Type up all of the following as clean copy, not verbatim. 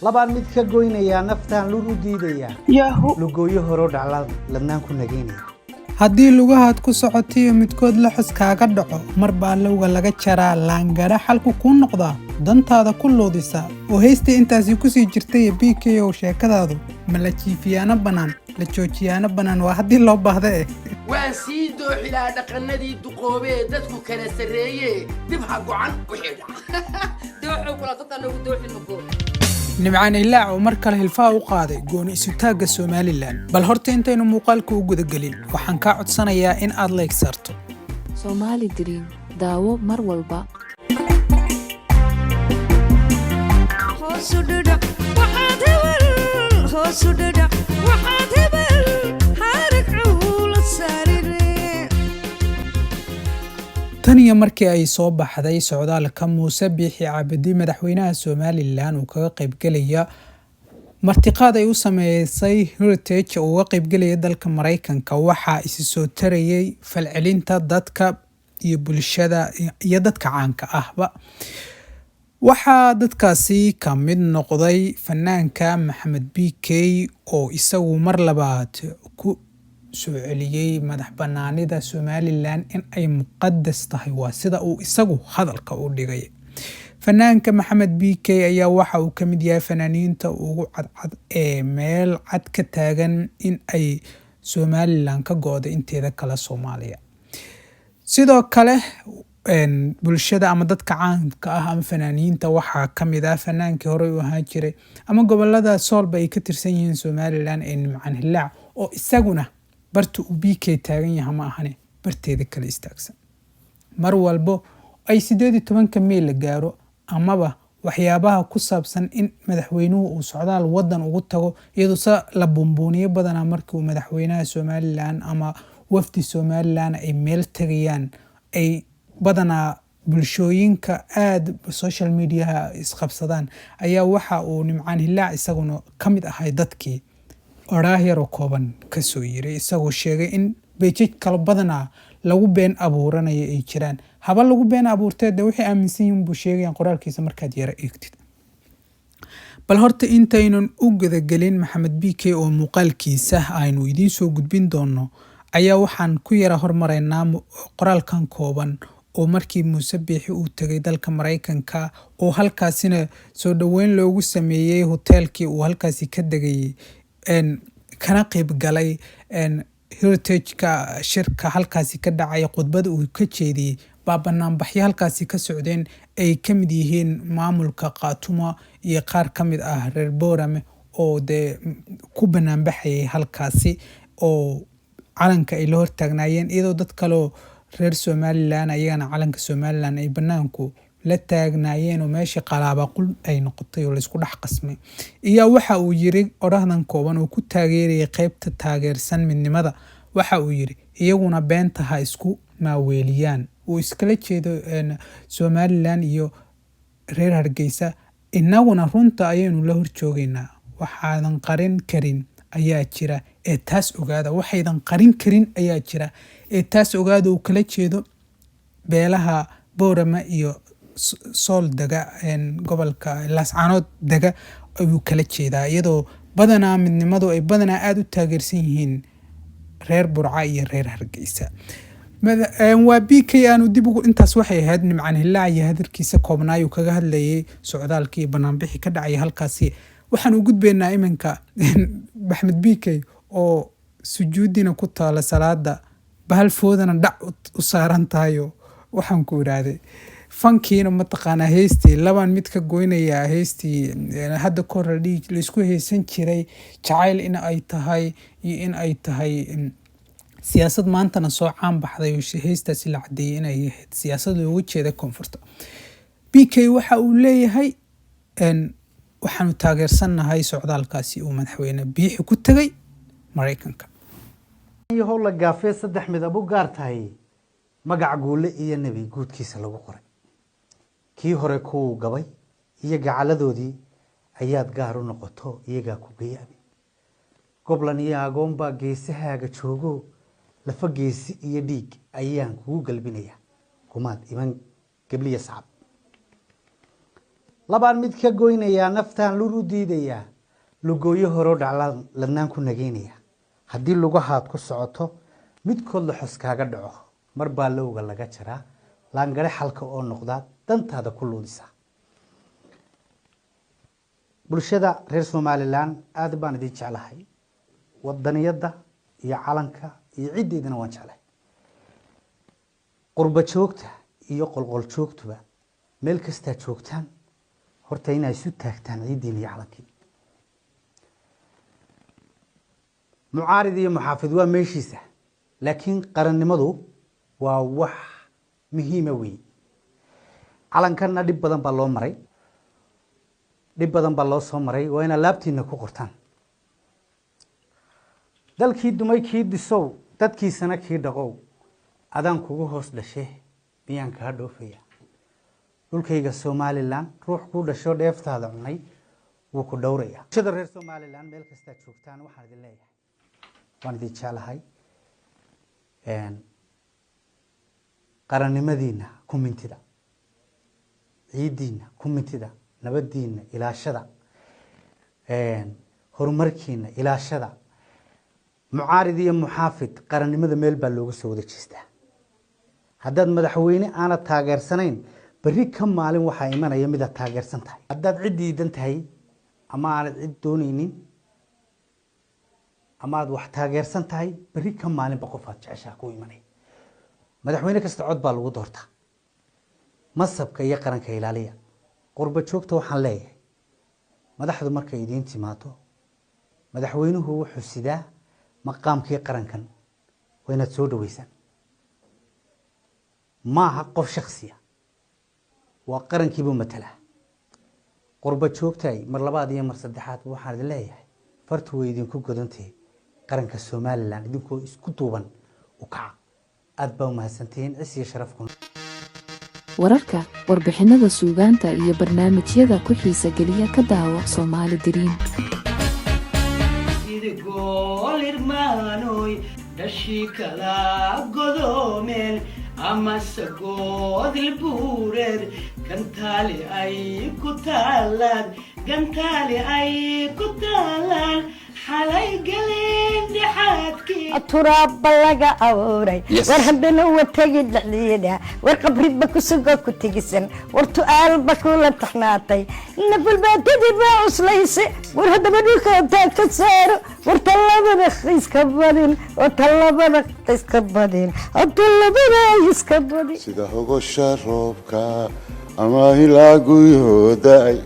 labaan mid ka goynayaa naftaan lugu diidayaa yahu lugooyo horo dhacla ladnaan ku nageynaya haddii lugahaad ku socotiyo midkood la xus kaaga dhaco mar baa lowga laga jaraa laangara xalku kuu noqdaa dantaada ku loodisa oo heystii intaasi ku sii jirtay BK oo sheekadaadu ma la jiifiyaana bannaan la joojiyaana bannaan waa haddii loo baahda waan sii dooxilaa dhaqannadii duqoobee dadku kala sarreeyee dib ha go'an wixii dhaca dooxo kula dadka lagu dooxin mako nimcaan ilaac oo mar kale hilfaa u qaaday gooni isutaagga Somaliland bal horta intaynu muuqaalka u guda galin waxaan ka codsanayaa in aad like saarto Somali Dream daawo mar walba taniya markii ay soo baxday socdaalka Muuse Biixi Cabdi madaxweynaha Somaliland uu kaga qayb galaya martiqaad ay u sameysay Heritage oo uga qayb galaya dalka Mareykanka waxa isi soo tarayay falcelinta dadka iyo bulshada iyo dadka caanka ahba waxa dadkaasi ka mid noqday fanaanka Maxamed BK oo isagu mar labaad ku soo celiyay madax banaanida Somaliland in ay muqaddas tahay waa sida uu isagu hadalka u dhigay fanaanka Maxamed BK ayaa waxa uu kamid yahay fanaaniinta ugu cadcad ee meel cad ka taagan in ay Somaliland ka goodo inteeda kala Soomaaliya sidoo kale bulshada ama dadka caanka ah ama fanaaniinta waxa kamid ah fanaankii hore u ahaan jiray ama gobolada Soolba ay ka tirsan yihiin Somaliland ee Nimcaan Hilaac oo isaguna bartu u BK taagan yahay ma ahane barteeda kala istaagsan mar walbo ay 18 May la gaaro amaba waxyaabaha ku saabsan in madaxweynuhu uu socdaal wadan ugu tago iyadoo la bumbuuniyo badan markii uu madaxweynaha Somaliland ama wafdi Somaliland ay meel tagayaan ay badana bulshooyinka aad social media isqabsadaan ayaa waxa uu Nimcaan Hilaac isaguna kamid ahay dadkii oraahiro kooban ka soo yiri isagoo sheegay in beejid kala badana lagu been abuuranayo ay jiraan haba lagu been abuurteed wixii aaminsan yihiin buu sheegay qoraalkiisa markaad yara eegtid bal horta intaynan u gadagelin Maxamed BK oo muuqaalkiisa aynu idiin soo gudbin doono ayaa waxaan ku yara hormareynaa qoraalkan kooban oo markii Muuse Biixi uu tagay dalka Mareykanka oo halkaasina soo dhaweyn loogu sameeyay hotelkii uu halkaasi ka degay kana qayb galay Heritage-ka shirka halkaasi ka dhacay khudbada uu ka jeediyay banaanbaxyo halkaasi ka socdeen ay kamid yihiin maamulka Qaatuma iyo qaar kamid ah reer Boorame oo ku banaanbaxay halkaasi oo calanka ay la hortaagnaayeen iyadoo dad kale reer Somaliland ayagana calanka Somaliland ay banaanku la taagnaayeen oo meesha qalaaba qul ay noqotay oo la isku dhax qasmay iyo waxa uu yiri orahdan kooban oo ku taageeray qaybta taageersan midnimada waxa uu yiri iyaguna beenta ha isku maaweeliyaan oo iskala jeedo Somaliland iyo reer Hargeysa inaguna runta ayaynu la horjoogeynaa waxaadan qarin karin ayaa jira ee taas ogaada waxaydan qarin karin ayaa jira ee taas ogaada uu kala jeedo beelaha Boorama iyo Sool daga gobolka Laascaanood daga ayuu kala jeedaa iyadoo badana midnimadu ay badana aad u taageersan yihiin reer Burca iyo reer Hargeysa waa BK aanu dib ugu intaas waxay ahayd Nimcaan Hilaac iyo hadalkiisa koobnaayo kaga hadlayay socdaalkii banaanbixi ka dhacay halkaasi waxaan u gudbeynaa iminka Maxamed BK oo sujuudina ku taala salaada bahal foodana dhac u saaran tahay waxaan ku iraaday fankiina ma taqaana heystii labaan mid ka goynaya heystii hadda koordhi la isku heesan jiray jacayl in ay tahay iyo in ay tahay siyaasad maantana soo caan baxday oo heystaasi la cadeeyay in ay siyaasad looga jeedo koonfurta BK waxa uu leeyahay waxaanu taageersanahay socdaalkaasi uu madaxweyne Biixi ku tagay Mareykanka iyo howla gaafee 3 midab u gaar tahay magac guule iyo nabi guudkiisa lagu qoray kii hore ku gabay iyo gacaladoodii ayaad gaar u noqoto iyaga ku geeyay goblan iyo agoonba geesahaaga joogo lafa geesi iyo dhiig ayaan kugu galbinaya kumaad iman gabliya sacab labaan mid ka goynayaa naftaan lur u diidayaa lugooyo horoo dhaclaan ladnaan ku nageynaya haddii lugahaad ku socoto midkood la xos kaaga dhaco mar baa lowga laga jaraa laangare xalka oo noqdaa dantaada ku luudisa bulshada reer Somaliland aad baan idin jeclahay wadaniyada iyo calanka iyo ciideedana waan jeclahay qurba joogta iyo qolqol joogtuba meel kasta joogtaan horta inay isu taagtaan ciideen iyo calankii mucaarid iyo muxaafid waa meeshiisa laakiin qarannimadu waa wax muhiim ah weey calankana dhib badan baa loo maray dhib badan baa loo soo maray waa in laabtiina ku qortaan dalkii dumay kii disow dadkiisana kii dhaqow adaan kugu hoos dhashay miyaan ka dhoofaya dhulkayga Somaliland ruux ku dhasho dheeftaada cunay wuu ku dhowraya bulshada reer Somaliland meel kasta joogtaan waxaan idin leeyahay waan idin jeclahay qarannimadiina ku mintida ciidiina ku mintida nabadiina ilaashada horumarkiina ilaashada mucaarid iyo muxaafid qarannimada meel baa looga soo wada jeestaa haddaad madaxweyne aana taageersanayn bari ka maalin waxa imanaya mid aad taageersan tahay haddaad cid diidan tahay ama aad cid doonaynin ama aad wax taageersan tahay bari ka maalin qof aad jeceshaa ku imanay madaxweyne kasta cod baa lagu doortaa masabka iyo qaranka ilaaliya qurba joogta waxaan leeyahay madaxdu markay idin timaado madaxweynuhu wuxuu sidaa maqaamkii qarankan waa inaad soo dhaweysaan maaha qof shakhsiya waa qarankiibu matala qurba joogtay mar labaad iyo mar saddexaad waxaan idin leeyahay fartu way idinku godantay qaranka Somaliland idinkoo isku duuban u kaca aad baa mahadsantiin cisiyo sharafku wararka warbixinada suugaanta iyo barnaamijyada ku xiisa geliya ka daawo Somali Dream dashikala godomel ama sagod ilburer gantali ay kutalan xalay galeen dhaxadkii turaab laga awray war hadana watagi dhaliida war qabrida ku sugo ku tigisan war tu'aal bakula taxnaatay nabal baadidi baa uslayse war hadaba dhulka ka saaro war talabada iska badin oo talabada iska badin sida hogosha roobka ama ilaagu yooday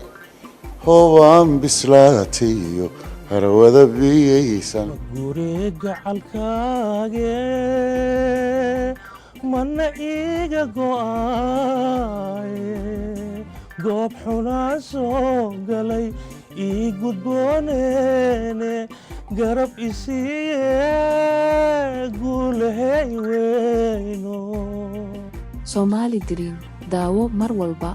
howaan bislaatiyo harawada biyaysan guriga calkaage mana iga go'ay goob xunaa soo galay ii gudbooneene garab isiiye guulahay weyno Somali Dream daawo mar walba